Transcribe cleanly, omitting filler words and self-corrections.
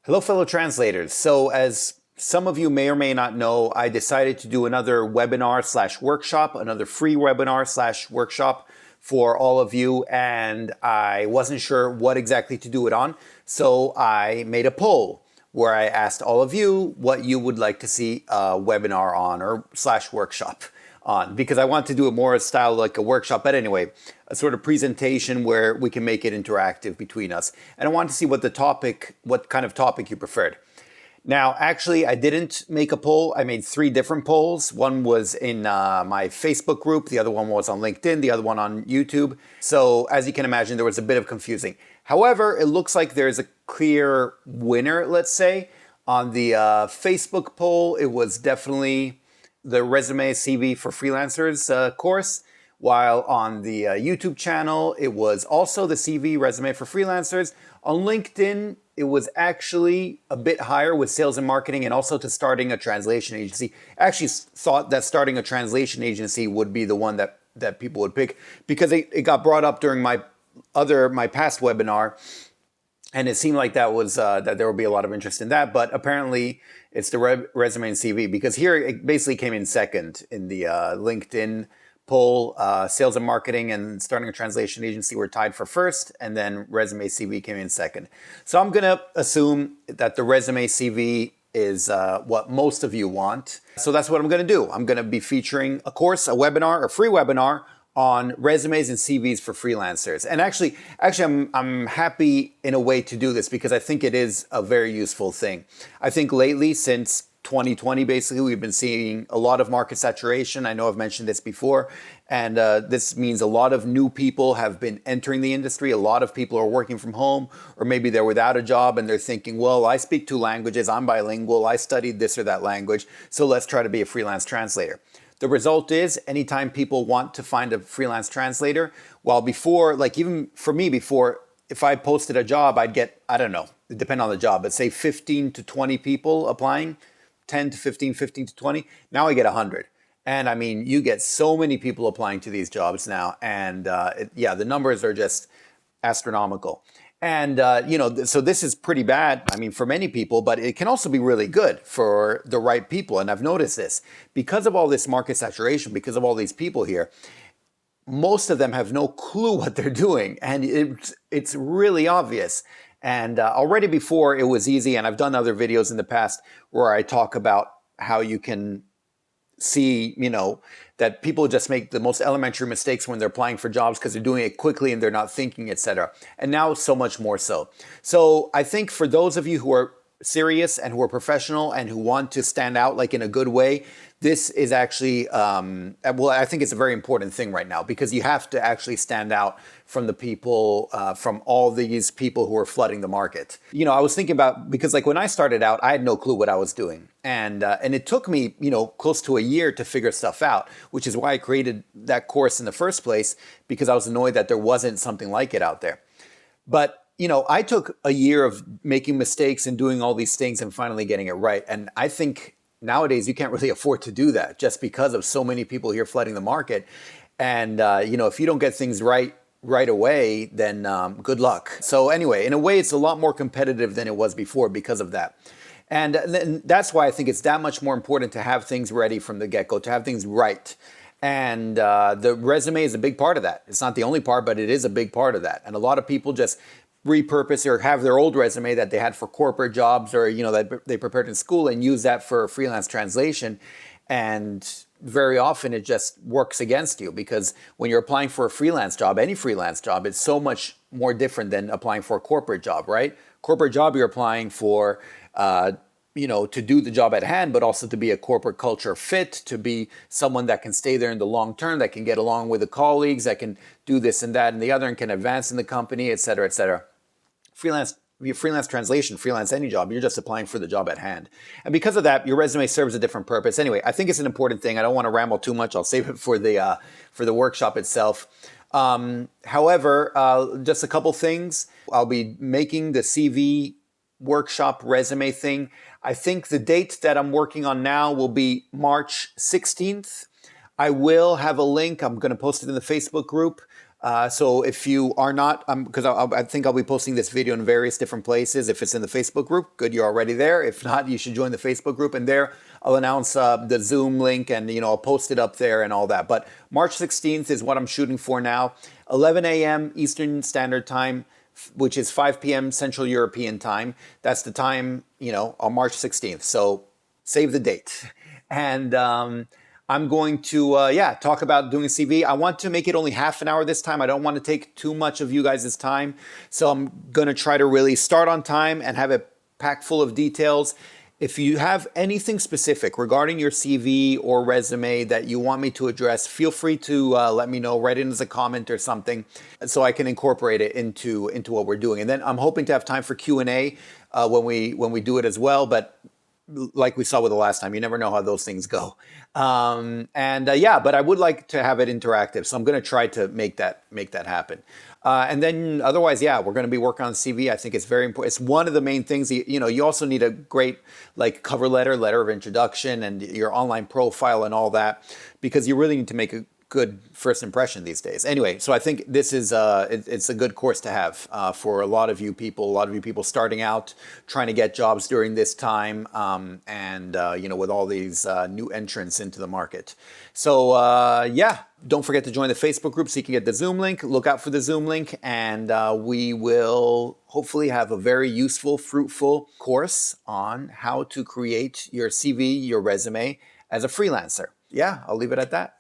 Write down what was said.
Hello, fellow translators. So as some of you may or may not know, I decided to do another webinar slash workshop, another free webinar slash workshop for all of you. And I wasn't sure what exactly to do it on. So I made a poll where I asked all of you what you would like to see a webinar on or slash workshop on, because I want to do it more style like a workshop, but anyway, a sort of presentation where we can make it interactive between us. And I want to see what kind of topic you preferred. Now, actually, I didn't make a poll. I made 3 different polls. One was in my Facebook group. The other one was on LinkedIn. The other one on YouTube. So as you can imagine, there was a bit of confusing. However, it looks like there's a clear winner, let's say. On the Facebook poll, it was definitely the resume CV for freelancers course, while on the YouTube channel, it was also the CV resume for freelancers. On LinkedIn, it was actually a bit higher with sales and marketing and also to starting a translation agency. I actually thought that starting a translation agency would be the one that people would pick because it got brought up during my past webinar. And it seemed like that was that there would be a lot of interest in that, but apparently it's the resume and CV, because here it basically came in second in the LinkedIn poll. Sales and marketing and starting a translation agency were tied for first, and then resume CV came in second. So I'm gonna assume that the resume CV is what most of you want. So that's what I'm gonna do. I'm gonna be featuring a course, a webinar, a free webinar on resumes and CVs for freelancers. And actually, I'm happy in a way to do this because I think it is a very useful thing. I think lately, since 2020, basically, we've been seeing a lot of market saturation. I know I've mentioned this before, and this means a lot of new people have been entering the industry. A lot of people are working from home, or maybe they're without a job and they're thinking, well, I speak 2 languages, I'm bilingual, I studied this or that language, so let's try to be a freelance translator. The result is anytime people want to find a freelance translator, while before, like even for me before, if I posted a job, I'd get, I don't know, it depends on the job, but say 15 to 20 people applying, 10 to 15, 15 to 20. Now I get 100. And I mean, you get so many people applying to these jobs now. And yeah, the numbers are just astronomical. And, so this is pretty bad, I mean, for many people, but it can also be really good for the right people. And I've noticed this because of all this market saturation, because of all these people here, most of them have no clue what they're doing. And it's really obvious. And already before it was easy, and I've done other videos in the past where I talk about how you can see, that people just make the most elementary mistakes when they're applying for jobs because they're doing it quickly and they're not thinking, etc. And now so much more so. So I think for those of you who are serious and who are professional and who want to stand out like in a good way, this is actually, well, I think it's a very important thing right now because you have to actually stand out from the people, from all these people who are flooding the market. I was thinking about, because like when I started out, I had no clue what I was doing. And it took me, close to a year to figure stuff out, which is why I created that course in the first place, because I was annoyed that there wasn't something like it out there. But I took a year of making mistakes and doing all these things and finally getting it right. And I think nowadays you can't really afford to do that just because of so many people here flooding the market. And, if you don't get things right away, then good luck. So anyway, in a way, it's a lot more competitive than it was before because of that. And that's why I think it's that much more important to have things ready from the get-go, to have things right. And the resume is a big part of that. It's not the only part, but it is a big part of that. And a lot of people just repurpose or have their old resume that they had for corporate jobs or, that they prepared in school and use that for freelance translation. And very often it just works against you because when you're applying for a freelance job, any freelance job, it's so much more different than applying for a corporate job, right? Corporate job, you're applying for, to do the job at hand, but also to be a corporate culture fit, to be someone that can stay there in the long term, that can get along with the colleagues, that can do this and that and the other and can advance in the company, et cetera, et cetera. Freelance translation, freelance any job, you're just applying for the job at hand. And because of that, your resume serves a different purpose. Anyway, I think it's an important thing. I don't want to ramble too much. I'll save it for the workshop itself. However, just a couple things. I'll be making the CV workshop resume thing. I think the date that I'm working on now will be March 16th. I will have a link. I'm going to post it in the Facebook group So if you are not, because I think I'll be posting this video in various different places. If it's in the Facebook group, good, you're already there. If not, you should join the Facebook group, and there I'll announce the Zoom link, and I'll post it up there and all that. But March 16th is what I'm shooting for now. 11 a.m. Eastern Standard Time, which is 5 p.m. Central European Time. That's the time, on March 16th. So save the date. And I'm going to, talk about doing a CV. I want to make it only half an hour this time. I don't want to take too much of you guys' time. So I'm going to try to really start on time and have it packed full of details. If you have anything specific regarding your CV or resume that you want me to address, feel free to let me know, write it as a comment or something, so I can incorporate it into what we're doing. And then I'm hoping to have time for Q&A when we do it as well. But like we saw with the last time, you never know how those things go. But I would like to have it interactive, so I'm going to try to make that happen. And then otherwise, we're going to be working on CV. I think it's very important. It's one of the main things. You also need a great cover letter of introduction, and your online profile and all that, because you really need to make a good first impression these days. Anyway, so I think this is it's a good course to have for a lot of you people starting out, trying to get jobs during this time, with all these new entrants into the market. So don't forget to join the Facebook group so you can get the Zoom link. Look out for the Zoom link, and we will hopefully have a very useful, fruitful course on how to create your CV, your resume as a freelancer. Yeah, I'll leave it at that.